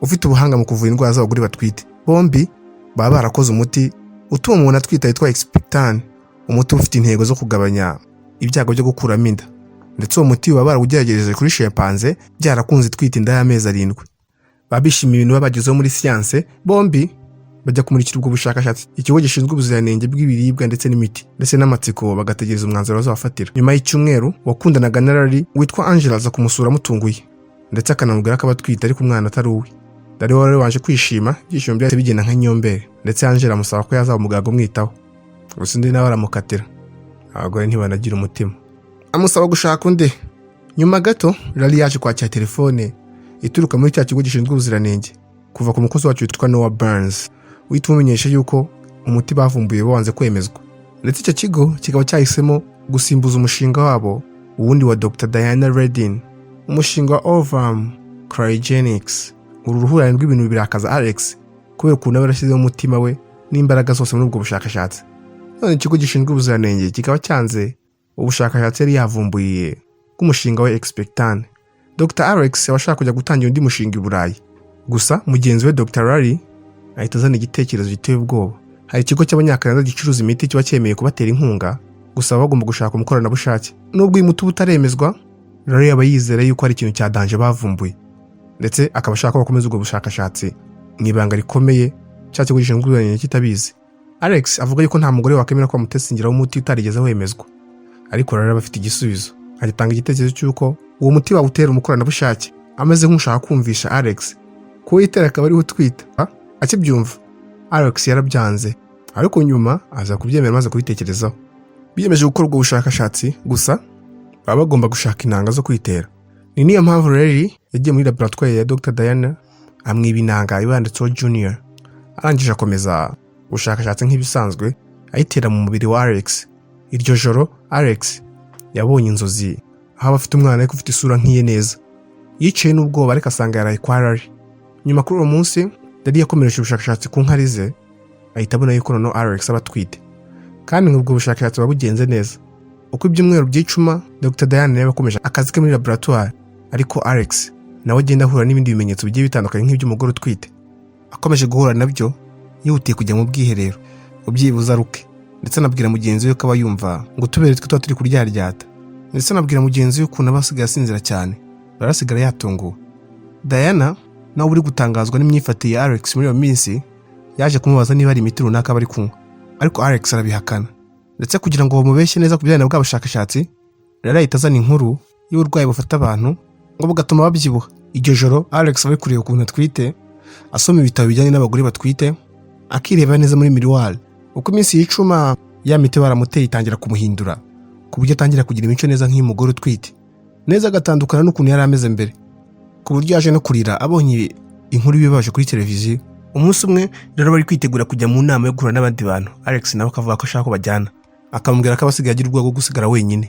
ufite ubuhanga mu kuvura indwara z'abagore batwite. Bombi baba barakoze umuti utuma umuntu atwita witwa expectan, umuti ufite intego zo kugabanya ibyago byo gukuramo inda. Ndetse uwo muti baba barawugeragereje kuri chimpanze byarakunze twita inda y'amezi 7. Babishimiye ibintu babagezeho muri siyanse. Bombi bajya kumurikira ubwo bushakashatsi ikigo gishinzwe ubuziranenge bw'ibiribwa ndetse n'imiti, ndetse n'amatsiko bagategereza umwanzuro bazafatira. Nyuma y'icyumweru wakundanaga na Larry witwa Angela aza kumusura amutunguye, ndetse akanamubwira ko abatwite ariko umwana atari uwe. Larry wari waje kwishima, ibyishimo byahise bigenda nka nyombere, ndetse Angela amusaba ko yazaba umuganga umwitaho. Gusa undi nawe aramukatira. Abagore ntibanagira umutima, amusaba gushaka undi. Nyuma gato Larry yaje kwakira telefone ituruka muri cya kigo gishinzwe ubuziranenge kuva ku mukozi wacu witwa Noah Burns, uhita umumenyesha yuko umuti bavumbuye wanze kwemezwa. Ndetse icyo kigo kikaba cyahisemo gusimbuza umushinga wabo uwundi wa Dr. Diana Redding, umushinga wa ovum cryogenics. Uru ruhurirane rw'ibintu birakaza Alex kubera ukuntu aba yarashyizeho umutima we n'imbaraga zose muri ubwo bushakashatsi. None ikigo gishinzwe ubuziranenge kikaba cyanze ubushakashatsi yari yavumbuye bw'umushinga we expectan. Dr. Alex yabashaka kujya gutangira undi mushinga i Burayi, gusa mugenzi we Dr. Larry ahita azana igitekerezo giteye ubwoba. Hari ikigo cy'abanyakanada gicuruza imiti kiba cyemeye kubatera inkunga, gusa bagomba gushaka umukoranabushake. Nubwo uyu muti utaremezwa, Larry yaba yizera yuko hari ikintu cya danje bavumbuye, ndetse akaba ashaka ko bakomeza ubwo bushakashatsi mu ibanga rikomeye cya kigo gishinzwe ubuziranenge kitabizi. Alex avuga yuko nta mugore wakemera ko amutesingiraho umuti utarigeze wemezwa, ariko Larry bafite igisubizo. Agitanga igitekerezo cy'uko uwo muti bawutera umukoranabushake ameze nk'ushaka kumvisha Alex ko yitera akaba ariho utwita. Akibyumva Alex yarabyanze, ariko nyuma aza kubyemera maze kubitekerezaho. Biyemeje gukora ubwo bushakashatsi, gusa baba bagomba gushaka inanga zo kwitera. Ni niyo mpamvu Larry yagiye muri laboratoire ya Dr. Diana amwiba inanga ibanditseho Junior. Arangije akomeza ubushakashatsi nk'ibisanzwe ayitera mu mubiri wa Alex. Iryo joro Alex yabonye inzozi aho afite umwana ariko ufite isura nk'iye neza. Yicaye n'ubwoba ariko asanga yaraye kwa Larry. Nyuma kuri uwo munsi Larry yakomereje ubushakashatsi ku nkari ze, ahita abona yuko noneho Alex aba atwite, kandi nk'ubwo bushakashatsi bugenze neza. Uko ibyumweru byicuma, Dr. Diana nawe yakomeje akazi ke muri laboratoire, ariko Alex nawe agenda ahura n'ibindi bimenyetso bigiye bitandukanye nk'iby'umugore utwite. Akomeje guhura nabyo, yihutiye kujya mu bwiherero ubyibuza ruke, ndetse anabwira mugenzi we ko aba yumva ngo tubere twe turi kuryaryata, ndetse anabwira mugenzi we ukuntu aba asigaye asinzira cyane. Barasigara yatunguwe. Diana nawe uri gutangazwa n'imyifatire ya Alex muri iyo minsi, yaje kumubaza niba ari imiti runaka bari kunywa, ariko Alex arabihakana. Ndetse kugira ngo bamubeshye neza ku bijyanye bw'abashakashatsi, Larry ahita azana inkuru y'uburwayi bufata abantu ngo bugatuma babyibuha. Iryo joro Alex ari kureba ukuntu atwite, asoma ibitabo bijyanye n'abagore batwite, akireba neza muri miroir. Uko iminsi yicuma, ya miti baramuteye itangira kumuhindura ku buryo atangira kugira imico neza nk'iy'umugore utwite, neza agatandukana n'ukuntu yari ameze mbere, ku buryo yaje no kurira abonye inkuru bibaje kuri televiziyo. Umunsi umwe rero bari kwitegura kujya mu nama yo guhura n'abandi bantu. Alex nawe akavuga ko ashaka ko bajyana, akamubwira ko abasigaye agira ubwoba bwo gusigara wenyine.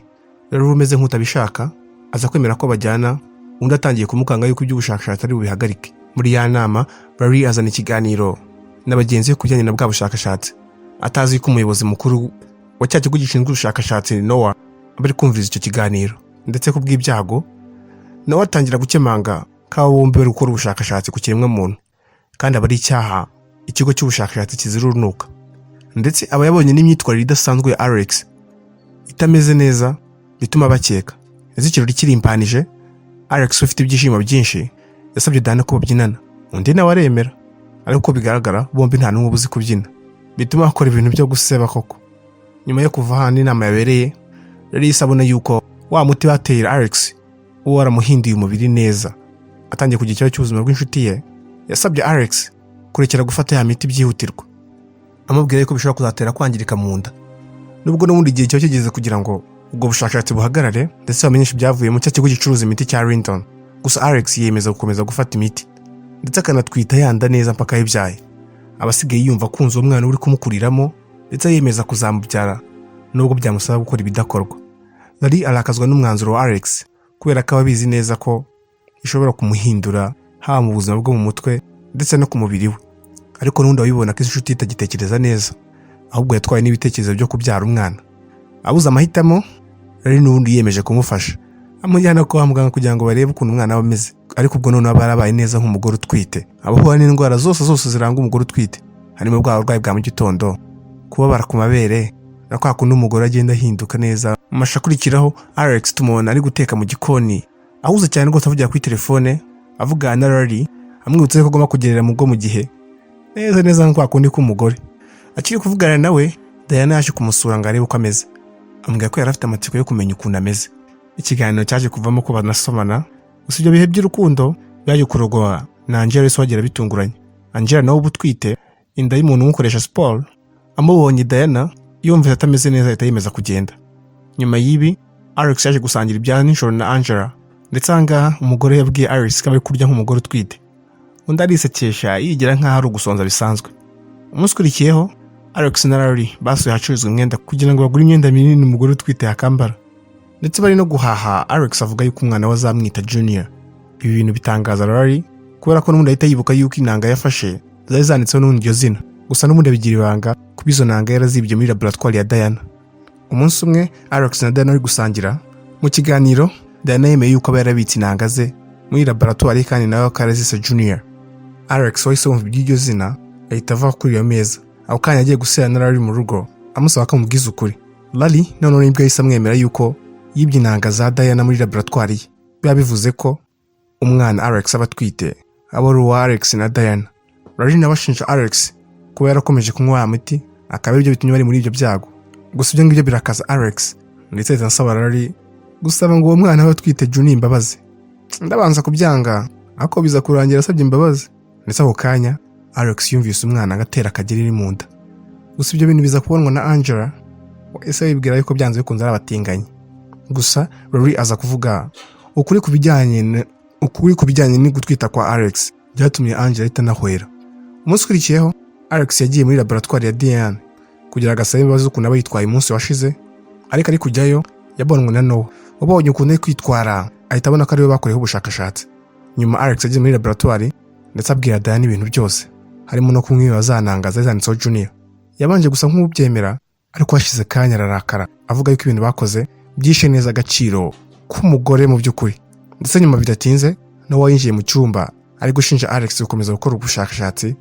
Rero umeze nk'utabishaka aza kwemera ko bajyana, undi atangiye kumukanga yuko iby'ubushakashatsi ari bubihagarike. Muri ya nama Larry azana ikiganiro n'abagenzi be ku bijyanye na bwa bushakashatsi, atazi ko umuyobozi mukuru wa cya kigo gishinzwe ubushakashatsi Noah bari kumviriza icyo kiganiro. Ndetse kubw'ibyago Noah atangira gukemanga ko bombi bari gukora ubushakashatsi ku kiremwa muntu, kandi aba ari icyaha ikigo cy'ubushakashatsi kizira urunuka. Ndetse aba yabonye n'imyitwarire idasanzwe ya Alex itameze neza bituma bakeka. Ndetse ikirori kirimpanije, Alex ufite ibyishimo byinshi yasabye Diana ko babyinana. Undi nawe aremera, ariko bigaragara bombi nta n'umwe uzi kubyina, bituma bakora ibintu byo guseba koko. Nyuma yo kuva hano inama yabereye, Larry isabona yuko wa muti bateye Alex uwo waramuhinduye umubiri neza. Atangiye kugira ikibazo cy'ubuzima bw'inshuti ye, yasabye Alex kurekera gufata ya miti byihutirwa, amubwira yuko bishobora kuzatera kwangirika mu nda. Nubwo n'ubundi igihe cyo kigeze kugira ngo ubwo bushakashatsi buhagarare ndetse bamenyeshe ibyavuye mu cya kigo gicuruza imiti cya Renton, gusa Alex yiyemeza gukomeza gufata imiti, ndetse akanatwita yanda neza mpaka yibyaye. Abasigaye yumva kunza uwo mwana uri kumukuriramo, ndetse yemeza kuzamubyara nubwo byamusaba gukora ibidakorwa. Larry arakazwa n'umwanzuro wa Alex kubera ko ababizi neza ko ishobora kumuhindura haba mu buzima bwo mu mutwe ndetse no ku mubiri we. Ariko n'undi wabibona ko inshuti itagitekereza neza, ahubwo yatwaye n'ibitekerezo byo kubyara umwana. Abuze amahitamo, Larry n'undi yemeje kumufasha, amujyana kwa muganga kugira ngo barebe ukuntu umwana we ameze. Ariko ubwo none barabaye neza nk'umugore utwite. Abahura n'indwara zose ziranga umugore utwite, harimo bwa burwayi bwa mu gitondo, kubabara ku mabere, na kwa kundi umugore agenda ahinduka neza. Mu mashusho akurikiraho Alex tumubona ari guteka mu gikoni, ahuze cyane rwose avugira kuri telefone, avugana na Lori, amwibutsa ko agomba kugerera mu bwo mu gihe neza nka kwa kundi k'umugore. Akiri kuvugana nawe, Diana yaje kumusura ngo arebe uko ameze. Ambwira ko yari afite amatsiko yo kumenya ukuntu ameze. Ikiganiro cyaje kuvamo ko banasomana, gusa ibyo bihe by'urukundo byaje kurogwa na Angela wagera bitunguranye. Angela nawe ubutwite, inda y'umuntu umukoresha siporo, amubonye Diana yumvise atameze neza ahita yemeza kugenda. Nyuma y'ibi Alex yaje gusangira ibya nijoro na Angela, ndetse ahangaha umugore yabwiye Alex ko ari kurya nk'umugore utwite. Undi arisekesha yigira nk'aho ari ugusonza bisanzwe. Umunsi ukurikiyeho Alex na Lori basuye ahacururizwa imyenda kugira ngo bagure imyenda minini umugore utwite yakambara. Ndetse bari no guhaha, Alex avuga yuko umwana we azamwita Junior. Ibi bintu bitangaza Lori kubera ko n'ubundi ahita yibuka yuko inanga yafashe zari zanditseho n'ubundi iryo zina. Gusa n'ubundi abigira ibanga kuko izo nanga yarazibye muri laboratoire ya Diana. Umunsi umwe Alex na Diana bari gusangira. Mu kiganiro Diana yemeye yuko aba yarabitse inanga ze muri laboratoire kandi nawe akarazisa Junior. Alex wahise wumva iby'iryo zina ahita ava kuri iyo meza. Aho kanya agiye gusera na Lori mu rugo, amusaba ko amubwiza ukuri. Lori none nibwo yahise amwemera yuko yibye inanga za Diana muri laboratoire ye. Biba bivuze ko umwana Alex aba atwite aba ari uwa Alex na Diana. Lori nawe ashinja Alex kuba yarakomeje kunywa ya miti, akaba ibyo bitumye bari muri ibyo byago. Gusa ibyo ngibyo birakaza Alex, ndetse ansaba Lori gusaba ngo uwo mwana we atwite Junior imbabazi. Ndabanza kubyanga, ariko biza kurangira asabye imbabazi. Ndetse ako kanya Alex yumvise umwana agatera akageri mu nda. Gusa ibyo bintu biza kubonwa na Angela, ese yibwira yuko byanze bikunze ari abatinganye. Gusa Lori aza kuvuga ukuri kubijyanye ni gutwita kwa Alex byatumye Angela ahita anahwera. Umunsi ukurikiyeho Alex yagiye muri laboratoire ya Diana kugira agasaba imbabazi ukuntu aba yitwaye umunsi washize. Ariko ari kujyayo yabonwe na Noah, wabonye ukuntu ari kwitwara ahita abona ko ariwe bakoreyeho ubushakashatsi. Nyuma Alex yagiye muri laboratoire ndetse abwira Diana ibintu byose, harimo no kumwibaza zananga zanditseho Junior. Yabanje gusa nk'ubyemera, ariko hashize kanya ararakara avuga yuko ibintu bakoze byishe neza agaciro k'umugore mu by'ukuri. Ndetse nyuma bidatinze Noah yinjiye mu cyumba ari gushinja Alex gukomeza gukora ubushakashatsi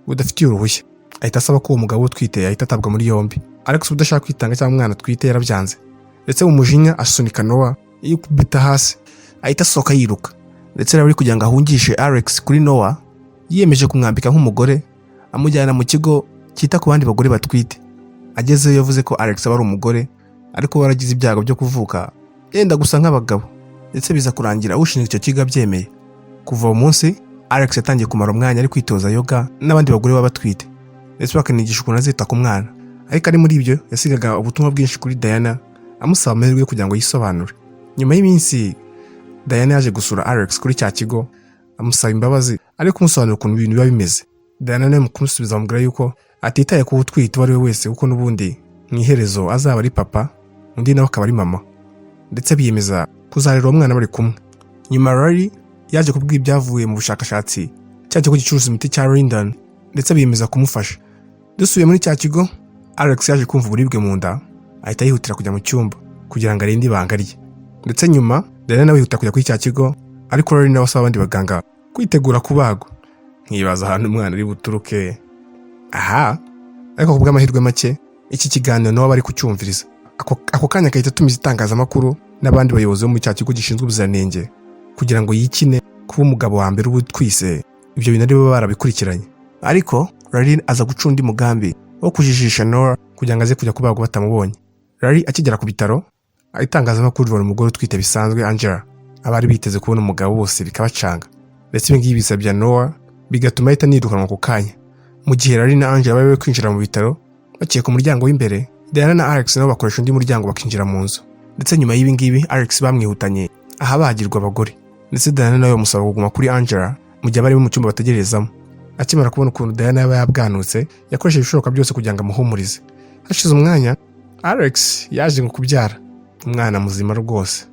budafitiye uruhushya. Ahita asaba ko uwo mugabo utwite ahita atabwa muri yombi. Alex udashaka kwitanga cyangwa umwana atwite yarabyanze. Ndetse mu mujinya asunika Noah yikubita hasi, ahita asohoka yiruka. Ndetse Lori kugira ngo ahungishe Alex kuri Noah, yiyemeje kumwambika nk'umugore, amujyana mu kigo cyita ku bandi bagore batwite. Agezeyo yavuze ko Alex aba ari umugore, ariko waragize ibyago byo kuvuka yenda gusa nk'abagabo. Ndetse biza kurangira ushinzwe icyo kigo abyemeye. Kuva uwo munsi Alex yatangiye kumara umwanya ari kwitoza yoga n'abandi bagore baba batwite, ndetse bakanigisha ukuntu azita ku mwana. Ariko ari muri ibyo yasigaga ubutumwa bwinshi kuri Diana amusaba amahirwe yo kugira ngo yisobanure. Nyuma y'iminsi Diana yaje gusura Alex kuri cya kigo, amusaba imbabazi ariko kumusobanurira ukuntu ibintu biba bimeze. Diana nawe mu kumusubiza amubwira yuko atitaye ku utwite uwo ari we wese, kuko n'ubundi mu iherezo azaba ari papa, undi nawe akaba ari mama. Ndetse biyemeza kuzarera uwo mwana bari kumwe. Nyuma Lori yaje kubwira ibyavuye mu bushakashatsi cya kigo gicuruza imiti cya London, ndetse biyemeza kumufasha. Dusubiye muri cya kigo, Alex yaje kumva uburibwe mu nda, ahita yihutira kujya mu cyumba kugira ngo arinde ibanga rye. Ndetse nyuma Diana nawe yihuta kujya kuri cya kigo, ariko Lori nawe asaba abandi baganga kwitegura kubagwa. Nkibaza ahantu umwana ari buturuke. Aha, ariko kubw'amahirwe make iki kiganiro nawe bari kucyumviriza. Ako kanya kahita atumiza itangazamakuru n'abandi bayobozi bo mu cya kigo gishinzwe ubuziranenge kugira ngo yikine kuba umugabo wa mbere ubutwise. Ibyo bintu ari bo barabikurikiranye, ariko Lori aza guca undi mugambi wo kujijisha Noah kugira ngo aze kujya kubagwa batamubonye. Lori akigera ku bitaro, itangazamakuru ribona umugore utwite bisanzwe Angela. Abari biteze kubona umugabo bose bikabacanga, ndetse ibi ngibi bisabya Noah bigatuma ahita nirukanwa ku kanya. Mu gihe Lori na Angela bari kwinjira mu bitaro, baciye ku muryango w'imbere, Diana na Alex nabo bakoresha undi muryango bakinjira mu nzu. Ndetse nyuma y'ibi ngibi Alex bamwihutanye ahabagirwa abagore, ndetse Diana nawe bamusaba kuguma kuri Angela mu gihe bari mu cyumba bategerezamo. Akimara kubona ukuntu Diana yaba yabwanutse, yakoresheje ibishoboka byose kugira ngo amuhumurize. Hashize umwanya Alex yaje ngo kubyara umwana muzima rwose,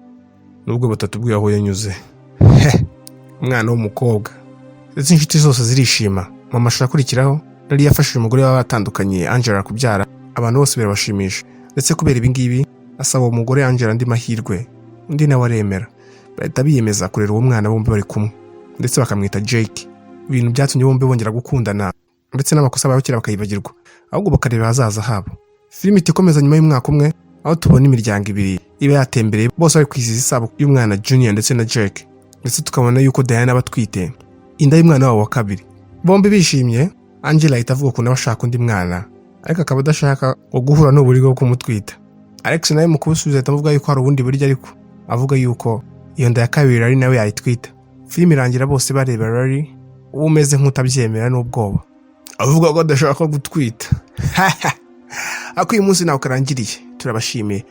nubwo batatu bwe aho yanyuze. Umwana w'umukobwa. Ndetse inshuti zose zirishima. Mu mashusho akurikiraho Lori yafashije umugore baba batandukanye Angela kubyara, abantu bose birabashimisha. Ndetse kubera ibi ngibi asaba umugore Angela andi mahirwe undi nawe aremera. Bahita biyemeza kurera uwo mwana bombi bari kumwe, ndetse bakamwita Jake. Ibintu byatumye bombi bongera gukundana, ndetse n'amakosa bayakira bakayibagirwa, ahubwo bakareba ahazaza habo. Filime ikomeza nyuma y'umwaka umwe, aho tubona imiryango ibiri iba yatembereye bose bari kwizihiza isabukuru y'umwana Junior ndetse na Jake, ndetse tukabona yuko Diana batwite inda y'umwana wabo wa kabiri. Bombi bishimye. Angela ahita avuga ko nawe ashaka undi mwana, ariko akaba adashaka guhura n'uburyo bwo kumutwita. Alex nawe mu kubisubiza ahita avuga yuko hari ubundi buryo, ariko avuga yuko iyo nda ya kabiri ari nawe yayitwita. Filime irangira bose bareba Larry umeze nk'utabyemera n'ubwoba, avuga ko adashaka gutwita. Ako uyu munsi nawe ukarangiriye. Turabashimiye.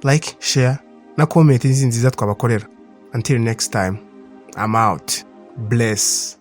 Like, share na comment nziza twabakorera. Until next time, I'm out. Bless.